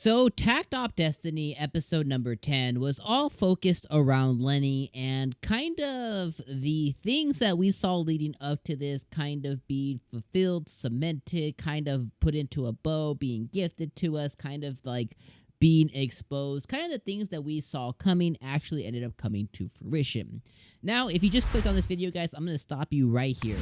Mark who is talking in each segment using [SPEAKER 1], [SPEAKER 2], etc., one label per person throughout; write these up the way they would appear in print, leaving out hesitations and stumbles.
[SPEAKER 1] So, Takt Op Destiny episode number 10 was all focused around Lenny and kind of the things that we saw leading up to this kind of being fulfilled, cemented, kind of put into a bow, being gifted to us, kind of like being exposed, kind of the things that we saw coming actually ended up coming to fruition. Now, if you just clicked on this video, guys, I'm going to stop you right here.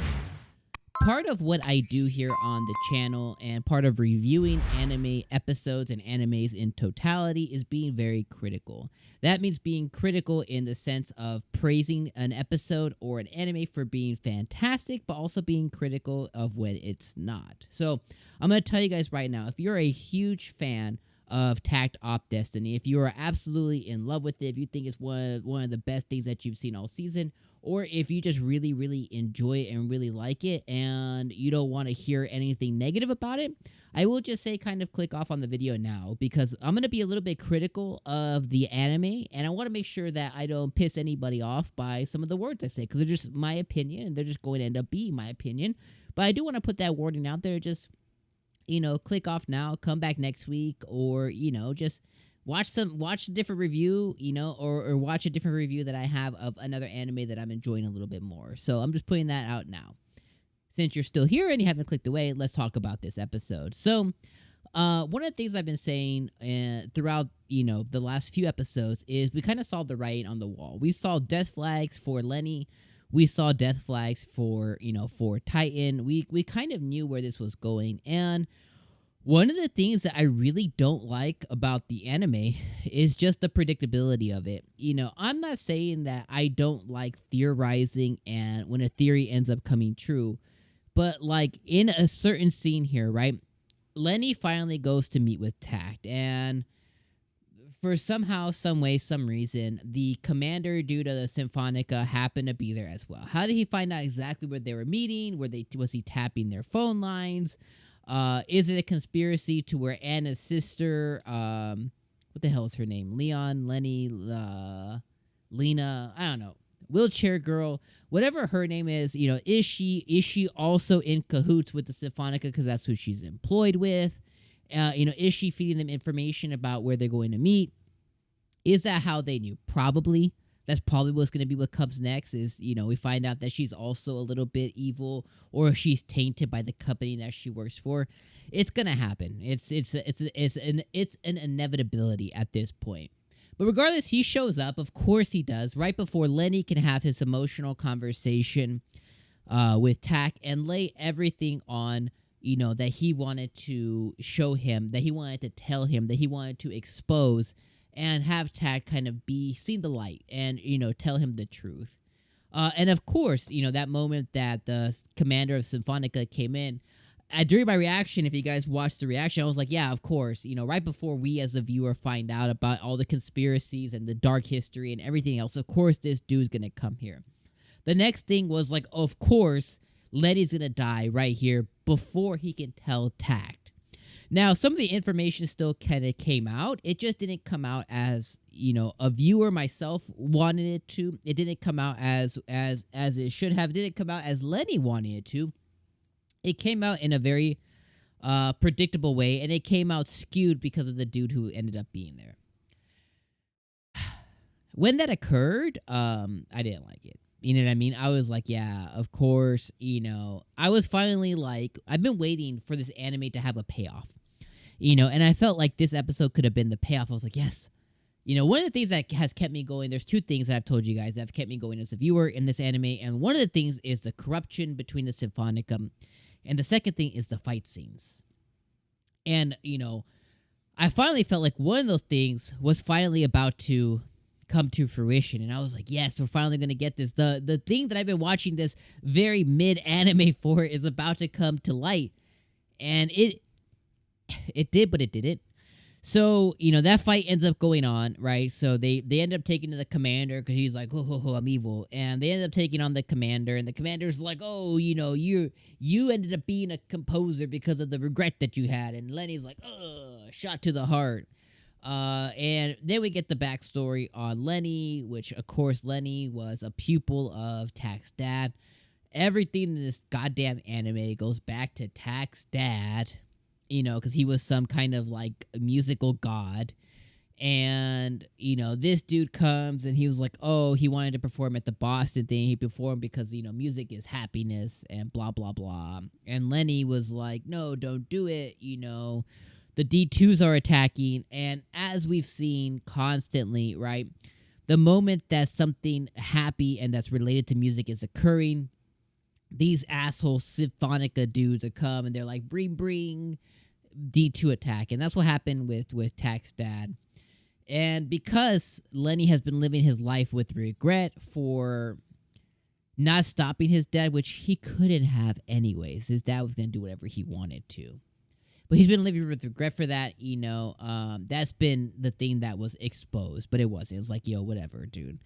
[SPEAKER 1] Part of what I do here on the channel and part of reviewing anime episodes and animes in totality is being very critical. That means being critical in the sense of praising an episode or an anime for being fantastic, but also being critical of when it's not. So I'm going to tell you guys right now, if you're a huge fan of Takt Op Destiny, if you are absolutely in love with it, if you think it's one of the best things that you've seen all season, or if you just really, really enjoy it and really like it and you don't want to hear anything negative about it, I will just say kind of click off on the video now because I'm going to be a little bit critical of the anime and I want to make sure that I don't piss anybody off by some of the words I say because they're just my opinion and they're just going to end up being my opinion. But I do want to put that wording out there. Just, click off now, come back next week, or, just watch a different review, or watch a different review that I have of another anime that I'm enjoying a little bit more. So I'm just putting that out now. Since you're still here and you haven't clicked away, let's talk about this episode. So, one of the things I've been saying throughout, the last few episodes is we kind of saw the writing on the wall. We saw death flags for Lenny. We saw death flags for, for Titan. We kind of knew where this was going. And one of the things that I really don't like about the anime is just the predictability of it. I'm not saying that I don't like theorizing and when a theory ends up coming true, but like in a certain scene here, right? Lenny finally goes to meet with Takt, and for somehow, some way, some reason, the commander due to the Symphonica happened to be there as well. How did he find out exactly where they were meeting? Was he tapping their phone lines? Is it a conspiracy to where Anna's sister, what the hell is her name? Lenny, Lena, I don't know. Wheelchair girl, whatever her name is, is she also in cahoots with the Symphonica because that's who she's employed with? Is she feeding them information about where they're going to meet? Is that how they knew? Probably. That's probably what's going to be what comes next is, we find out that she's also a little bit evil or she's tainted by the company that she works for. It's going to happen. It's an inevitability at this point. But regardless, he shows up. Of course he does. Right before Lenny can have his emotional conversation with Takt and lay everything on, that he wanted to show him, that he wanted to tell him, that he wanted to expose and have Takt kind of see the light and, tell him the truth. And of course, that moment that the commander of Symphonica came in, during my reaction, if you guys watched the reaction, I was like, yeah, of course, right before we as a viewer find out about all the conspiracies and the dark history and everything else, of course, this dude's going to come here. The next thing was like, of course, Letty's going to die right here before he can tell Takt. Now, some of the information still kind of came out. It just didn't come out as, a viewer myself wanted it to. It didn't come out as it should have. It didn't come out as Lenny wanted it to. It came out in a very predictable way, and it came out skewed because of the dude who ended up being there. When that occurred, I didn't like it. You know what I mean? I was like, yeah, of course, I was finally like, I've been waiting for this anime to have a payoff, and I felt like this episode could have been the payoff. I was like, yes. One of the things that has kept me going, there's two things that I've told you guys that have kept me going as a viewer in this anime, and one of the things is the corruption between the Symphonica, and the second thing is the fight scenes. And, I finally felt like one of those things was finally about to come to fruition, and I was like, yes, we're finally going to get this. The thing that I've been watching this very mid-anime for is about to come to light, and it did, but it didn't. So, that fight ends up going on, right? So they end up taking to the commander because he's like, oh, I'm evil. And they end up taking on the commander, and the commander's like, oh, you ended up being a composer because of the regret that you had. And Lenny's like, shot to the heart. And then we get the backstory on Lenny, which, of course, Lenny was a pupil of Takt's dad. Everything in this goddamn anime goes back to Takt's dad because he was some kind of like musical god. And this dude comes and he was like, oh, he wanted to perform at the Boston thing. He performed because music is happiness and blah blah blah. And Lenny was like, no, don't do it. The D2s are attacking, and as we've seen constantly, right, the moment that something happy and that's related to music is occurring, these asshole Symphonica dudes are come and they're like, bring D2 attack. And that's what happened with Takt's dad. And because Lenny has been living his life with regret for not stopping his dad, which he couldn't have anyways. His dad was going to do whatever he wanted to. But he's been living with regret for that, that's been the thing that was exposed. But it wasn't. It was like, yo, whatever, dude.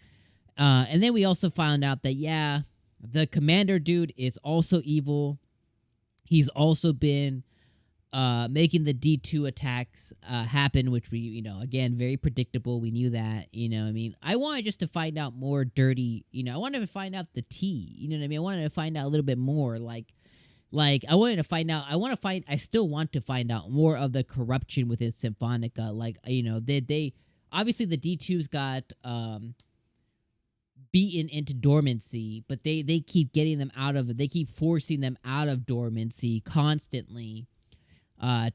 [SPEAKER 1] And then we also found out that, yeah, the commander dude is also evil. He's also been making the D2 attacks happen, which we, again, very predictable. We knew that, I wanted just to find out more dirty, I wanted to find out the tea, I wanted to find out a little bit more, like I wanted to find out, I still want to find out more of the corruption within Symphonica. Like, they obviously the D2s got beaten into dormancy, but they keep getting them out of it. They keep forcing them out of dormancy constantly.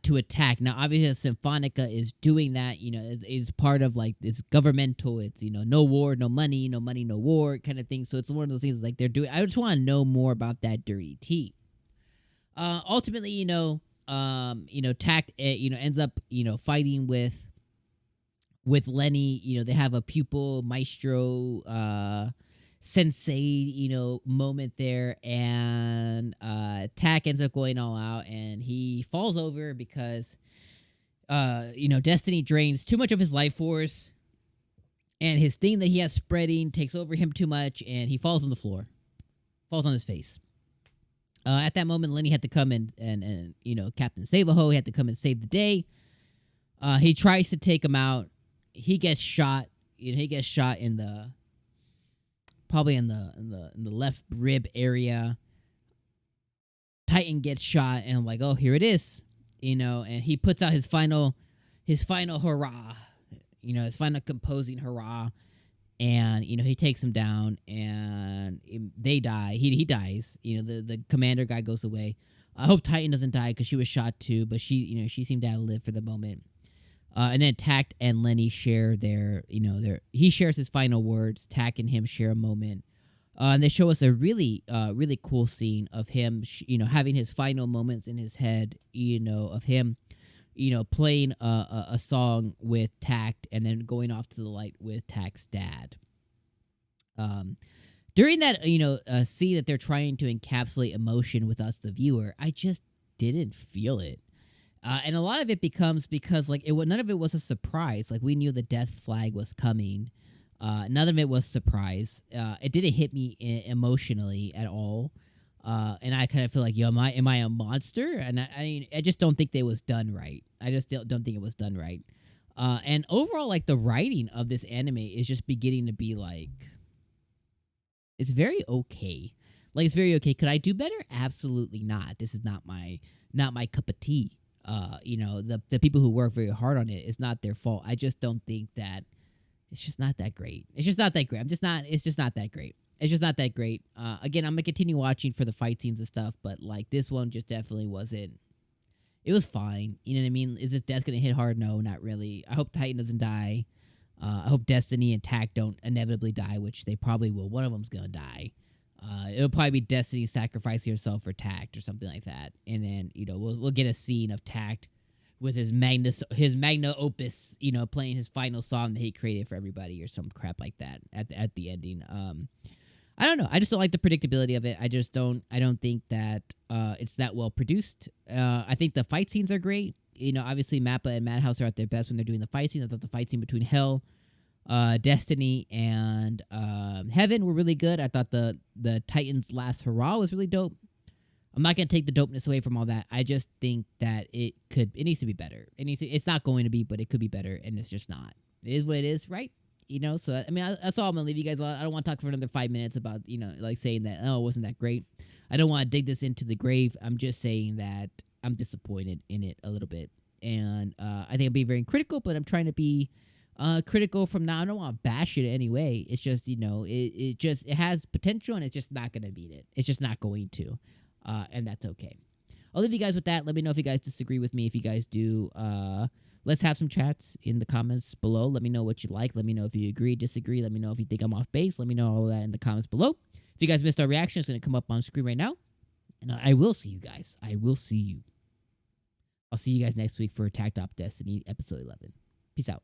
[SPEAKER 1] To attack. Now, obviously, Symphonica is doing that, is part of, like, it's governmental, it's, no war, no money, no war kind of thing. So it's one of those things, like, they're doing. I just want to know more about that dirty tea. Ultimately, Takt, ends up, fighting with Lenny. They have a pupil, maestro, sensei, moment there, and Takt ends up going all out, and he falls over because Destiny drains too much of his life force, and his thing that he has spreading takes over him too much, and he falls on the floor, falls on his face. At that moment, Lenny had to come and Captain 𝐒𝐻𝐸𝐭, he had to come and save the day. He tries to take him out. He gets shot. He gets shot in the probably in the left rib area. Titan gets shot, and I'm like, oh, here it is, and he puts out his final hurrah, his final composing hurrah, and he takes him down, and they die. He dies. The commander guy goes away. I hope Titan doesn't die because she was shot too, but she seemed to have lived for the moment. And then Takt and Lenny share he shares his final words. Takt and him share a moment. And they show us a really, really cool scene of him, having his final moments in his head, of him, playing a song with Takt and then going off to the light with Takt's dad. During that, scene that they're trying to encapsulate emotion with us, the viewer, I just didn't feel it. And a lot of it becomes because, like, none of it was a surprise. Like, we knew the death flag was coming. None of it was surprise. It didn't hit me emotionally at all. And I kind of feel like, yo, am I a monster? And I just don't think it was done right. I just don't think it was done right. And overall, like, the writing of this anime is just beginning to be like, it's very okay. Like, it's very okay. Could I do better? Absolutely not. This is not my cup of tea. The people who work very hard on it, it's not their fault. I just don't think that it's just not that great. It's just not that great. It's just not that great. It's just not that great. Again, I'm going to continue watching for the fight scenes and stuff, but, like, this one just definitely wasn't. It was fine. You know what I mean? Is this death going to hit hard? No, not really. I hope Titan doesn't die. I hope Destiny and Takt don't inevitably die, which they probably will. One of them's going to die. It'll probably be Destiny sacrificing herself for Takt or something like that. And then, we'll get a scene of Takt with his magna opus, playing his final song that he created for everybody or some crap like that at the ending. I don't know. I just don't like the predictability of it. I don't think that it's that well produced. I think the fight scenes are great. Obviously Mappa and Madhouse are at their best when they're doing the fight scenes. I thought the fight scene between Hell, Destiny, and Heaven were really good. I thought the Titan's last hurrah was really dope. I'm not going to take the dopeness away from all that. I just think that it needs to be better. It's not going to be, but it could be better, and it's just not. It is what it is, right? So, I mean, that's all I'm going to leave you guys on. I don't want to talk for another 5 minutes about, like saying that, oh, it wasn't that great. I don't want to dig this into the grave. I'm just saying that I'm disappointed in it a little bit, and I think I'm being very critical, but I'm trying to be critical from now. I don't want to bash it anyway. It's just it has potential, and it's just not gonna beat it. It's just not going to, and that's okay. I'll leave you guys with that. Let me know if you guys disagree with me. If you guys do, let's have some chats in the comments below. Let me know what you like. Let me know if you agree, disagree. Let me know if you think I'm off base. Let me know all of that in the comments below. If you guys missed our reaction, it's going to come up on screen right now. And I will see you guys. I will see you. I'll see you guys next week for Takt Destiny episode 11. Peace out.